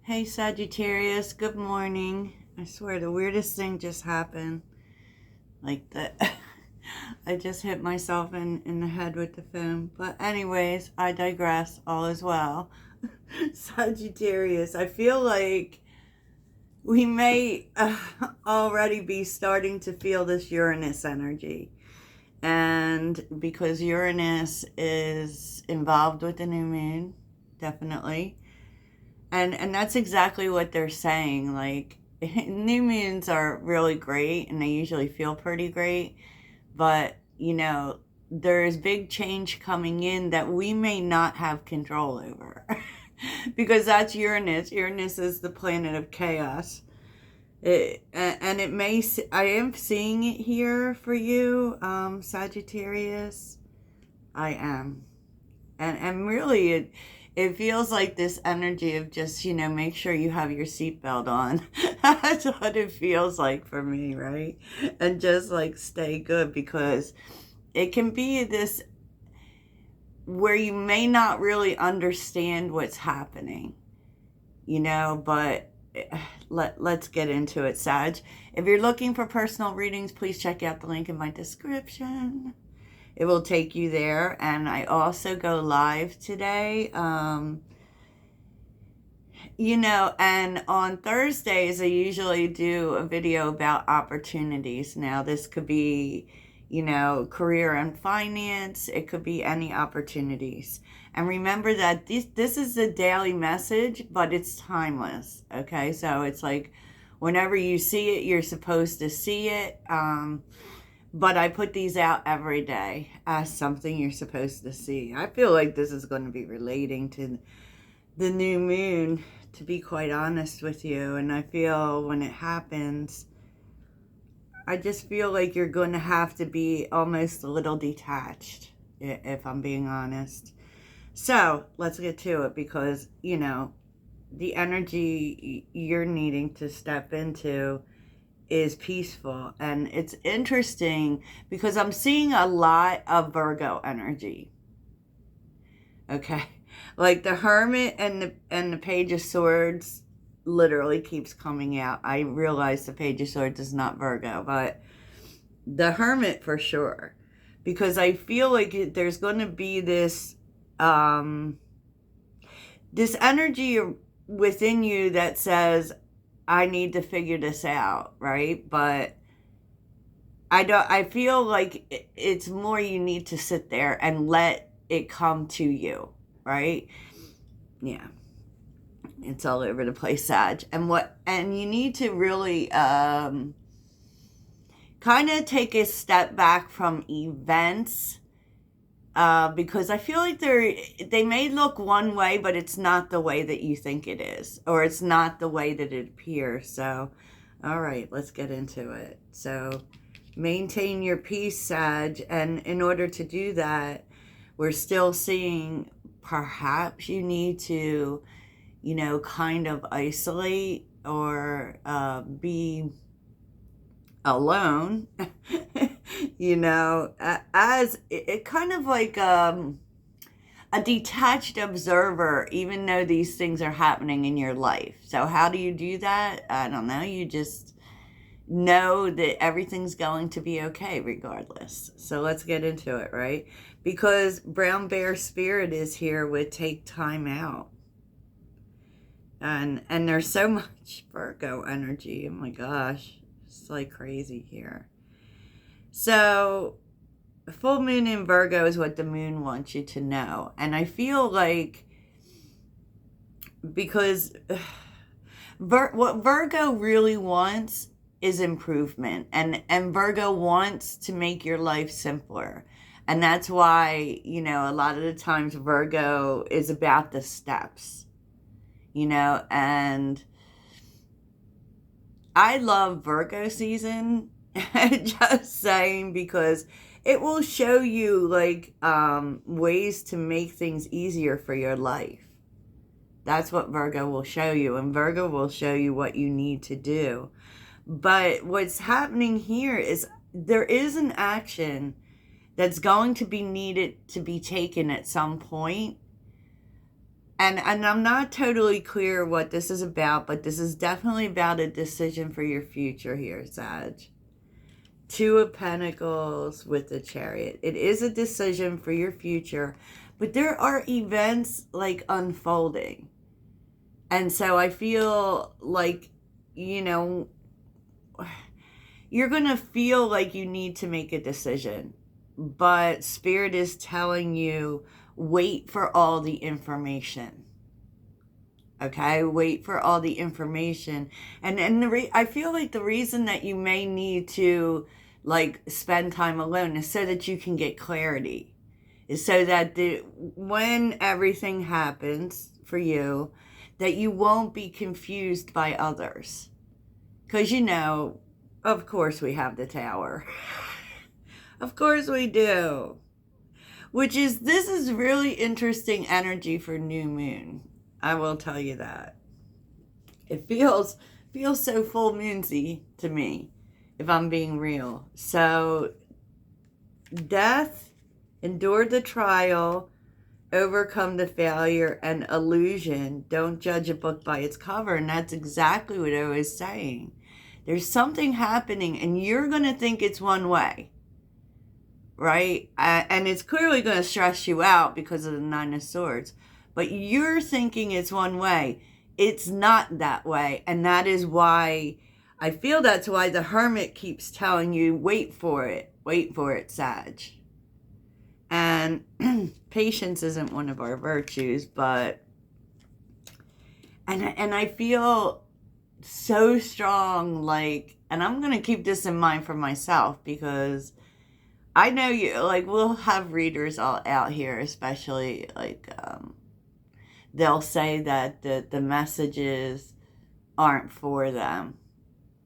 Hey Sagittarius, good morning. I swear the weirdest thing just happened. Like that I just hit myself in the head with the phone. But anyways, I digress. All is well. Sagittarius, I feel like we may already be starting to feel this Uranus energy. And because Uranus is involved with the new moon, definitely. And that's exactly what they're saying. Like, new moons are really great and they usually feel pretty great. But, there's big change coming in that we may not have control over. Because that's Uranus. Uranus is the planet of chaos. I am seeing it here for you, Sagittarius. I am. And really, it feels like this energy of just, make sure you have your seatbelt on. That's what it feels like for me, right? And just like stay good, because it can be this where you may not really understand what's happening, but let's get into it, Sag. If you're looking for personal readings, please check out the link in my description. It will take you there. And I also go live today. And on Thursdays, I usually do a video about opportunities. Now, this could be, career and finance. It could be any opportunities. And remember that this is a daily message, but it's timeless. Okay, so it's like whenever you see it, you're supposed to see it. But I put these out every day as something you're supposed to see. I feel like this is going to be relating to the new moon, to be quite honest with you. And I feel when it happens, I just feel like you're going to have to be almost a little detached, if I'm being honest. So let's get to it, because, the energy you're needing to step into is peaceful. And it's interesting because I'm seeing a lot of Virgo energy. Okay. Like the Hermit and the Page of Swords literally keeps coming out. I realize the Page of Swords is not Virgo, but the Hermit for sure. Because I feel like there's going to be this this energy within you that says, I need to figure this out, right? But I feel like it's more you need to sit there and let it come to you, right? Yeah. It's all over the place, Sag. And you need to really kind of take a step back from events, because I feel like they may look one way, but it's not the way that you think it is, or it's not the way that it appears. So, all right, let's get into it. So, maintain your peace, Sag, and in order to do that, we're still seeing perhaps you need to, kind of isolate or be alone, as it kind of like a detached observer, even though these things are happening in your life. So how do you do that? I don't know. You just know that everything's going to be okay regardless. So let's get into it, right? Because Brown Bear Spirit is here with take time out. And there's so much Virgo energy. Oh my gosh. It's like crazy here. So, full moon in Virgo is what the moon wants you to know. And I feel like, because what Virgo really wants is improvement. And Virgo wants to make your life simpler. And that's why, a lot of the times Virgo is about the steps, and I love Virgo season, just saying, because it will show you like ways to make things easier for your life. That's what Virgo will show you, and Virgo will show you what you need to do. But what's happening here is there is an action that's going to be needed to be taken at some point. And I'm not totally clear what this is about, but this is definitely about a decision for your future here, Sag. Two of Pentacles with the Chariot. It is a decision for your future, but there are events like unfolding. And so I feel like, you know, you're going to feel like you need to make a decision, but Spirit is telling you, wait for all the information. Okay, wait for all the information. And I feel like the reason that you may need to like spend time alone is so that you can get clarity. Is so that when everything happens for you, that you won't be confused by others. Because, you know, of course we have the Tower. Of course we do. This is really interesting energy for new moon. I will tell you that. It feels so full moonsy to me, if I'm being real. So, death, endure the trial, overcome the failure, and illusion. Don't judge a book by its cover. And that's exactly what I was saying. There's something happening, and you're going to think it's one way. Right? And it's clearly going to stress you out because of the Nine of Swords. But you're thinking it's one way. It's not that way. And that is why, I feel that's why the Hermit keeps telling you, wait for it. Wait for it, Sag. And patience isn't one of our virtues, but... And I feel so strong, like... And I'm going to keep this in mind for myself, because... I know you, like, we'll have readers all out here, especially, like, they'll say that the messages aren't for them,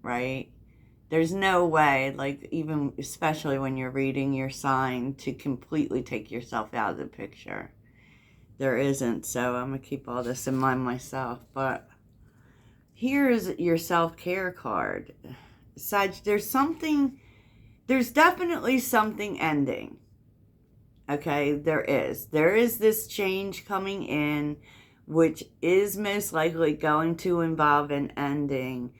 right? There's no way, like, even, especially when you're reading your sign, to completely take yourself out of the picture. There isn't, so I'm going to keep all this in mind myself. But here's your self-care card. Sag, there's definitely something ending. Okay, there is. There is this change coming in, which is most likely going to involve an ending.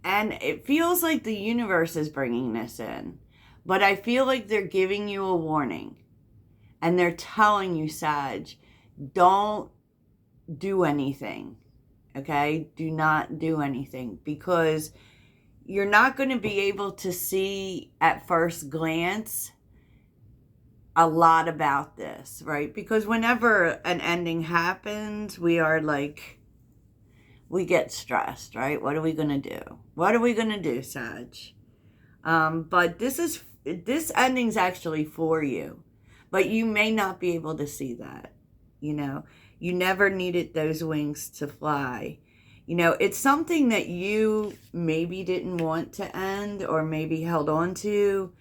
And it feels like the universe is bringing this in. But I feel like they're giving you a warning. And they're telling you, Sag, don't do anything. Okay? Do not do anything. Because you're not going to be able to see at first glance a lot about this, right? Because whenever an ending happens, we are like, we get stressed, right? What are we going to do? What are we going to do, Sag? But this ending's actually for you. But you may not be able to see that, you know? You never needed those wings to fly. You know, it's something that you maybe didn't want to end or maybe held on to,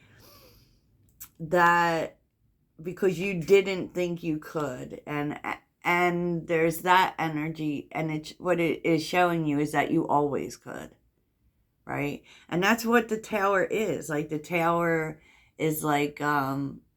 that because you didn't think you could. And there's that energy, and what it is showing you is that you always could, right? And that's what the Tower is. Like, the Tower is like,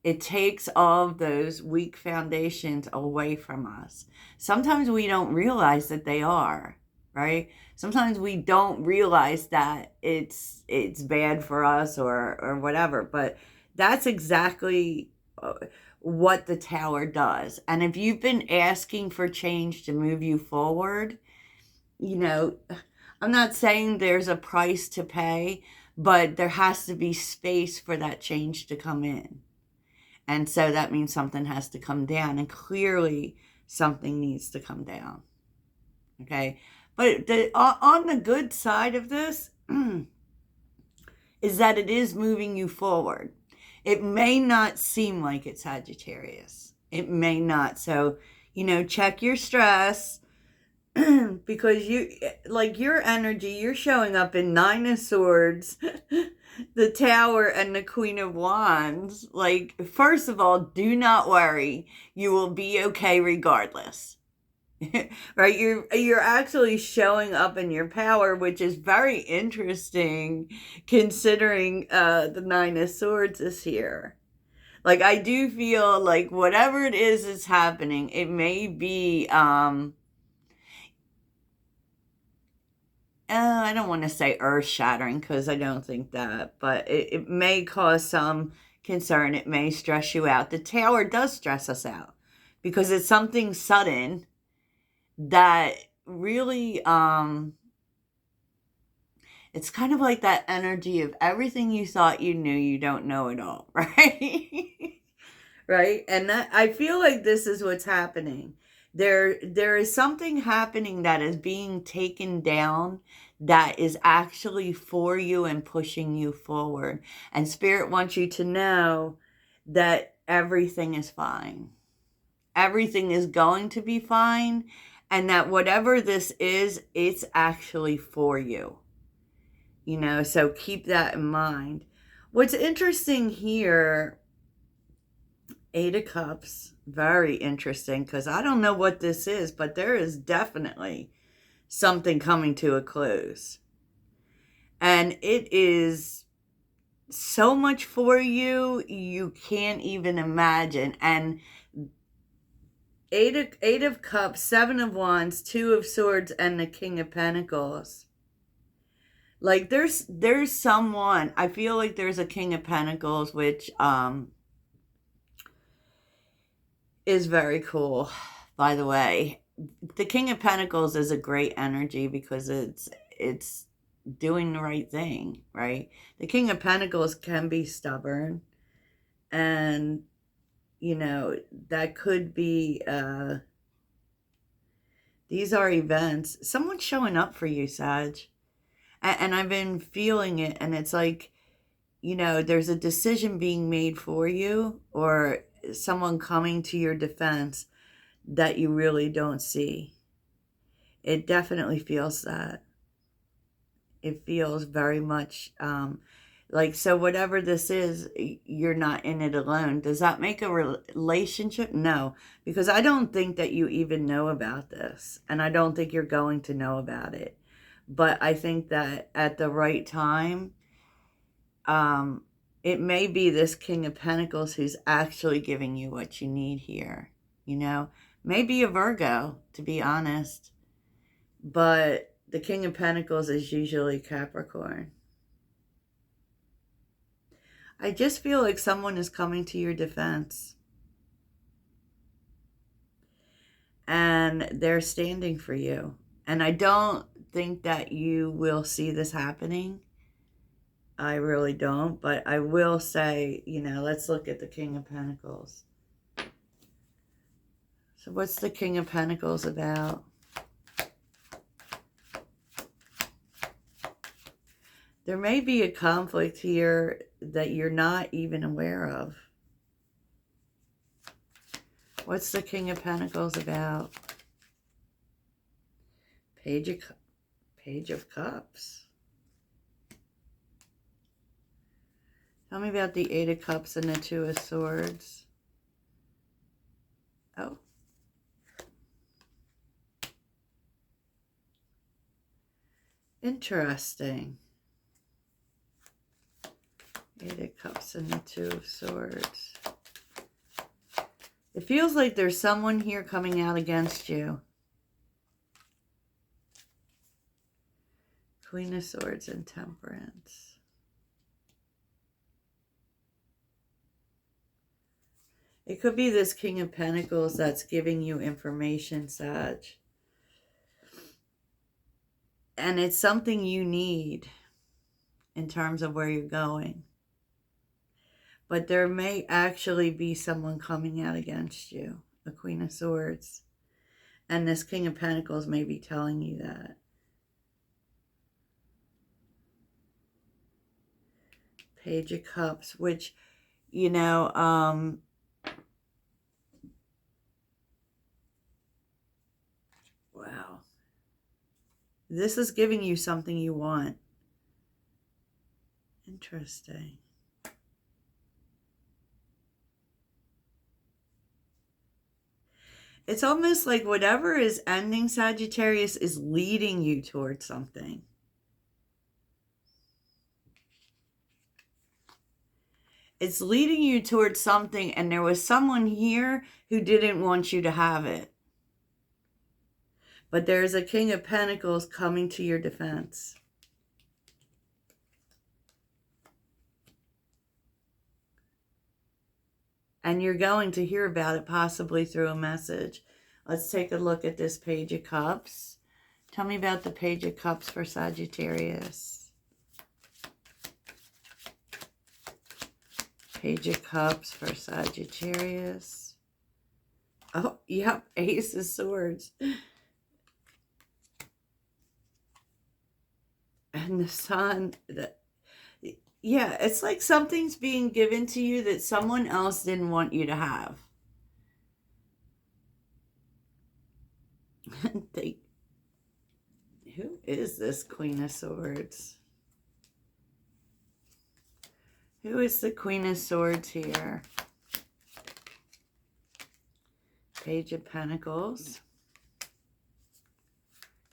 it takes all of those weak foundations away from us. Sometimes we don't realize that they are. Right? Sometimes we don't realize that it's bad for us or whatever, but that's exactly what the Tower does. And if you've been asking for change to move you forward, you know, I'm not saying there's a price to pay, but there has to be space for that change to come in. And so that means something has to come down, and clearly something needs to come down. Okay? But on the good side of this is that it is moving you forward. It may not seem like it's Sagittarius. It may not. So, you know, check your stress, because your energy, you're showing up in Nine of Swords, the Tower, and the Queen of Wands. Like, first of all, do not worry. You will be okay regardless. Right? You're actually showing up in your power, which is very interesting considering the Nine of Swords is here. Like, I do feel like whatever it is happening, it may be, I don't want to say earth shattering because I don't think that, but it may cause some concern. It may stress you out. The tower does stress us out because it's something sudden that really, it's kind of like that energy of everything you thought you knew, you don't know it all, right? Right? And that, I feel like this is what's happening. There is something happening that is being taken down that is actually for you and pushing you forward. And Spirit wants you to know that everything is fine. Everything is going to be fine, and that whatever this is, it's actually for you. So keep that in mind. What's interesting here, Eight of Cups, very interesting, because I don't know what this is, but there is definitely something coming to a close. And it is so much for you, you can't even imagine. And Eight of Cups, Seven of Wands, Two of Swords, and the King of Pentacles. Like, there's someone, I feel like there's a King of Pentacles, which is very cool, by the way. The King of Pentacles is a great energy because it's doing the right thing, right? The King of Pentacles can be stubborn, and that could be these are events. Someone's showing up for you, Sag. And I've been feeling it, and it's like, there's a decision being made for you, or someone coming to your defense that you really don't see. It definitely feels that. It feels very much like, so whatever this is, you're not in it alone. Does that make a relationship? No, because I don't think that you even know about this, and I don't think you're going to know about it. But I think that at the right time, it may be this King of Pentacles who's actually giving you what you need here. Maybe a Virgo, to be honest. But the King of Pentacles is usually Capricorn. I just feel like someone is coming to your defense. And they're standing for you. And I don't think that you will see this happening. I really don't. But I will say, let's look at the King of Pentacles. So what's the King of Pentacles about? There may be a conflict here that you're not even aware of. What's the King of Pentacles about? Page of Cups. Tell me about the Eight of Cups and the Two of Swords. Oh. Interesting. Eight of Cups and the Two of Swords. It feels like there's someone here coming out against you. Queen of Swords and Temperance. It could be this King of Pentacles that's giving you information, Sag. And it's something you need in terms of where you're going. But there may actually be someone coming out against you, the Queen of Swords. And this King of Pentacles may be telling you that. Page of Cups, which, wow. This is giving you something you want. Interesting. It's almost like whatever is ending, Sagittarius, is leading you towards something. It's leading you towards something, and there was someone here who didn't want you to have it. But there's a King of Pentacles coming to your defense. And you're going to hear about it possibly through a message. Let's take a look at this Page of Cups. Tell me about the Page of Cups for Sagittarius. Page of Cups for Sagittarius. Oh, yep, Ace of Swords. And the Sun. Yeah, it's like something's being given to you that someone else didn't want you to have. Who is this Queen of Swords? Who is the Queen of Swords here? Page of Pentacles.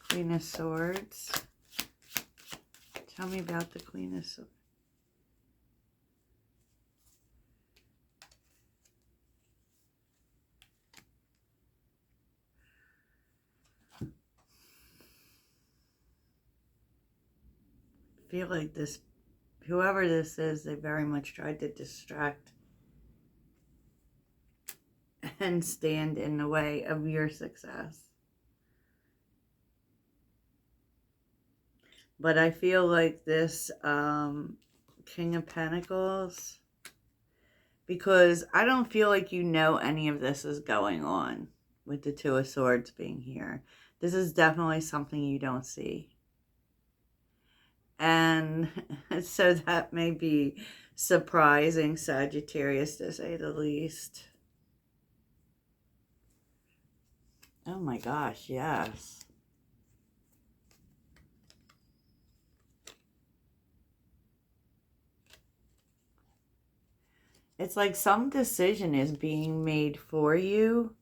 Queen of Swords. Tell me about the Queen of Swords. I feel like this, whoever this is, they very much tried to distract and stand in the way of your success. But I feel like this King of Pentacles, because I don't feel like you know any of this is going on with the Two of Swords being here. This is definitely something you don't see. And so that may be surprising, Sagittarius, to say the least. Oh my gosh, yes. It's like some decision is being made for you.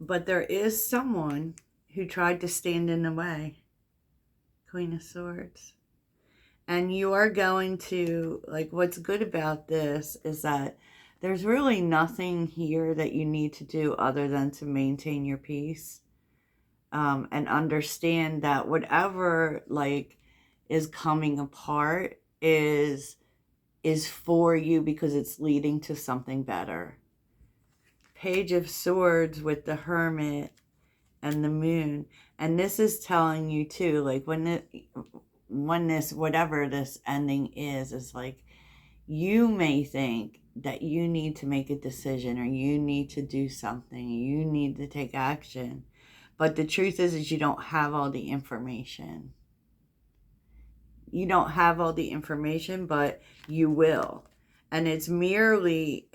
But there is someone who tried to stand in the way. Queen of Swords. And you are going to, like, what's good about this is that there's really nothing here that you need to do other than to maintain your peace. And understand that whatever, like, is coming apart is for you because it's leading to something better. Page of Swords with the Hermit and the Moon. And this is telling you too, like, when this, whatever this ending is like, you may think that you need to make a decision, or you need to do something, you need to take action. But the truth is you don't have all the information. You don't have all the information, but you will. And it's merely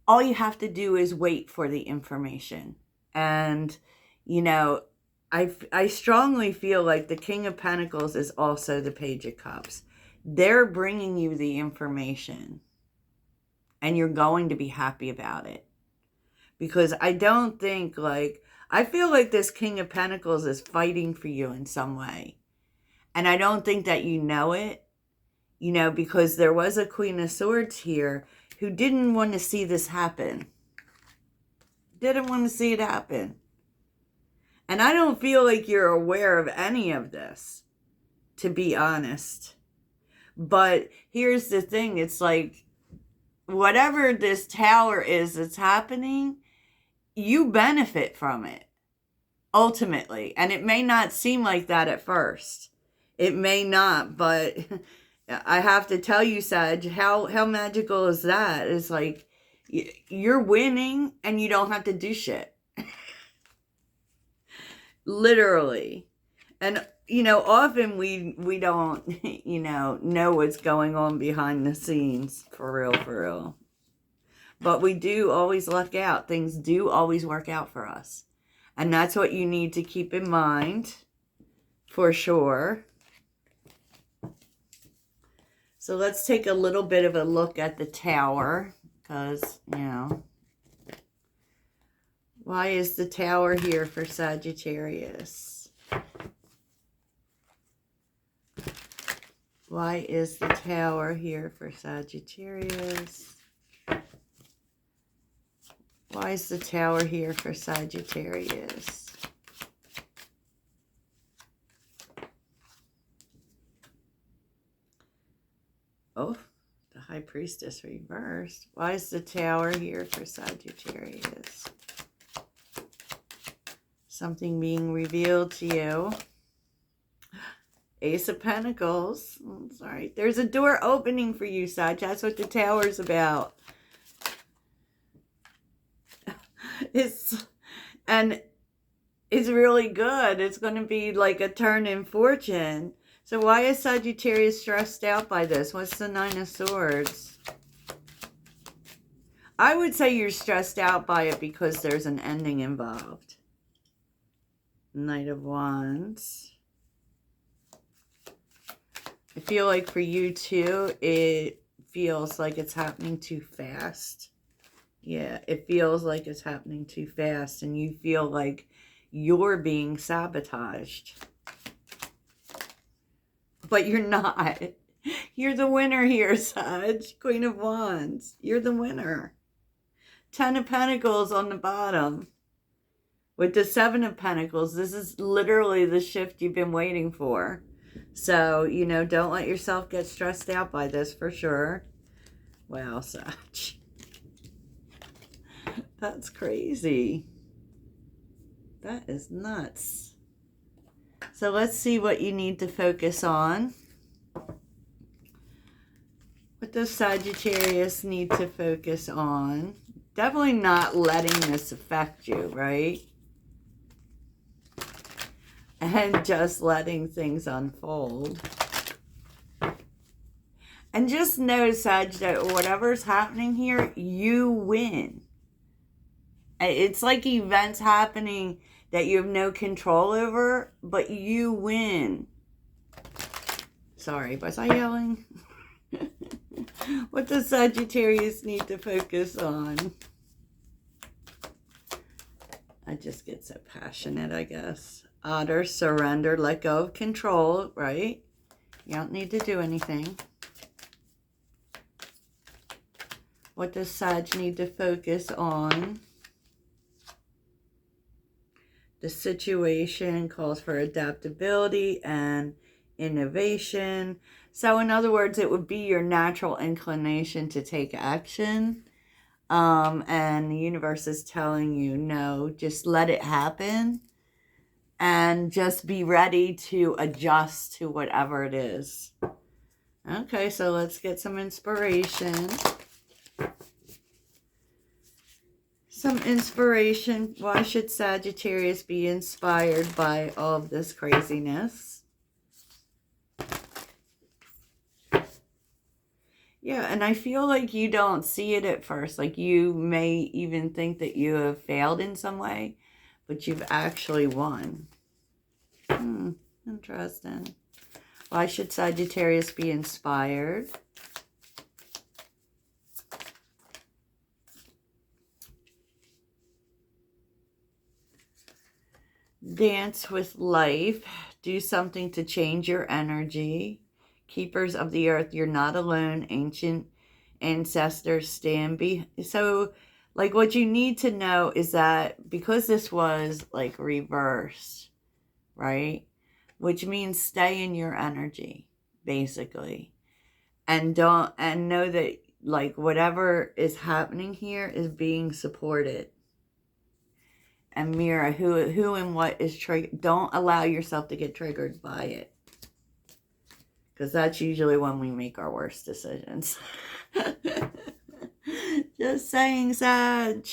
all you have to do is wait for the information. And, you know, I strongly feel like the King of Pentacles is also the Page of Cups. They're bringing you the information, and you're going to be happy about it. Because I don't think, like, I feel like this King of Pentacles is fighting for you in some way. And I don't think that you know it, you know, because there was a Queen of Swords here who didn't want to see this happen. Didn't want to see it happen. And I don't feel like you're aware of any of this, to be honest. But here's the thing. It's like, whatever this tower is that's happening, you benefit from it, ultimately. And it may not seem like that at first. It may not, but I have to tell you, Sag, how magical is that? It's like, you're winning and you don't have to do shit. Literally. And, you know, often we don't, you know what's going on behind the scenes. For real. But we do always luck out. Things do always work out for us. And that's what you need to keep in mind, for sure. So let's take a little bit of a look at the Tower. Because, you know, Why is the Tower here for Sagittarius? Why is the Tower here for Sagittarius? Why is the Tower here for Sagittarius? Oh, the High Priestess reversed. Why is the Tower here for Sagittarius? Something being revealed to you. Ace of Pentacles. Oh, sorry. There's a door opening for you, Sag. That's what the Tower's about. It's really good. It's going to be like a turn in fortune. So why is Sagittarius stressed out by this? What's the Nine of Swords? I would say you're stressed out by it because there's an ending involved. Knight of Wands. I feel like for you too, it feels like it's happening too fast. Yeah, it feels like it's happening too fast and you feel like you're being sabotaged. But you're not. You're the winner here, Sag. Queen of Wands. You're the winner. 10 of Pentacles on the bottom. With the 7 of Pentacles, this is literally the shift you've been waiting for. So, you know, don't let yourself get stressed out by this for sure. Wow, Sag. That's crazy. That is nuts. So let's see what you need to focus on. What does Sagittarius need to focus on? Definitely not letting this affect you, right? And just letting things unfold. And just know, Sag, that whatever's happening here, you win. It's like events happening that you have no control over, but you win. Sorry, was I yelling? What does Sagittarius need to focus on? I just get so passionate, I guess. Otter, surrender, let go of control, right? You don't need to do anything. What does Sag need to focus on? The situation calls for adaptability and innovation. So in other words, it would be your natural inclination to take action. And the universe is telling you, no, just let it happen. And just be ready to adjust to whatever it is. Okay, so let's get some inspiration. Some inspiration. Why should Sagittarius be inspired by all of this craziness? Yeah, and I feel like you don't see it at first. Like you may even think that you have failed in some way, but you've actually won. Interesting. Why should Sagittarius be inspired? Dance with life. Do something to change your energy. Keepers of the earth, you're not alone. Ancient ancestors stand be. So, like, what you need to know is that because this was, like, reversed, right? Which means stay in your energy, basically. And know that, like, whatever is happening here is being supported. And mirror who and what is triggered. Don't allow yourself to get triggered by it. Because that's usually when we make our worst decisions. Just saying, Sag.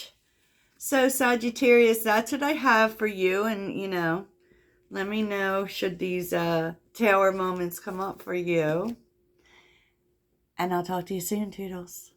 So, Sagittarius, that's what I have for you. And, you know, let me know should these tower moments come up for you. And I'll talk to you soon, Toodles.